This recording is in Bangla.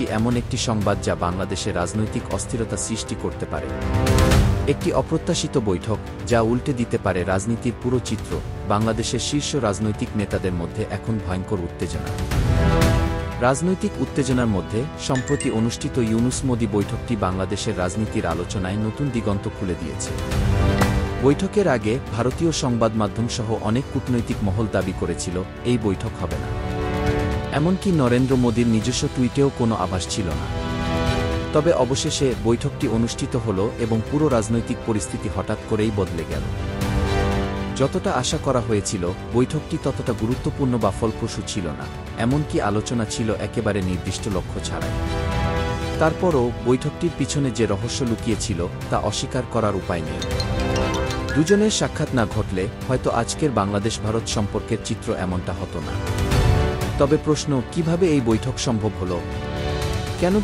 এমন একটি সংবাদ যা বাংলাদেশে রাজনৈতিক অস্থিরতা সৃষ্টি করতে পারে। একটি অপ্রত্যাশিত বৈঠক যা উল্টে দিতে পারে রাজনীতির পুরো চিত্র। বাংলাদেশের শীর্ষ রাজনৈতিক নেতাদের মধ্যে এখন ভয়ঙ্কর উত্তেজনা। রাজনৈতিক উত্তেজনার মধ্যে সম্প্রতি অনুষ্ঠিত ইউনুস-মোদি বৈঠকটি বাংলাদেশের রাজনীতির আলোচনায় নতুন দিগন্ত খুলে দিয়েছে। বৈঠকের আগে ভারতীয় সংবাদ মাধ্যমসহ অনেক কূটনৈতিক মহল দাবি করেছিল এই বৈঠক হবে না। এমনকি নরেন্দ্র মোদির নিজস্ব টুইটেও কোনো আভাস ছিল না। তবে অবশেষে বৈঠকটি অনুষ্ঠিত হল এবং পুরো রাজনৈতিক পরিস্থিতি হঠাৎ করেই বদলে গেল। যতটা আশা করা হয়েছিল বৈঠকটি ততটা গুরুত্বপূর্ণ বা ফলপ্রসূ ছিল না, এমনকি আলোচনা ছিল একেবারে নির্দিষ্ট লক্ষ্য ছাড়াই। তারপরও বৈঠকটির পিছনে যে রহস্য লুকিয়েছিল তা অস্বীকার করার উপায় নেই। দুজনের সাক্ষাৎ না ঘটলে হয়তো আজকের বাংলাদেশ-ভারত সম্পর্কের চিত্র এমনটা হতো না। তবে প্রশ্ন, কিভাবে এই বৈঠক সম্ভব হলো? কেন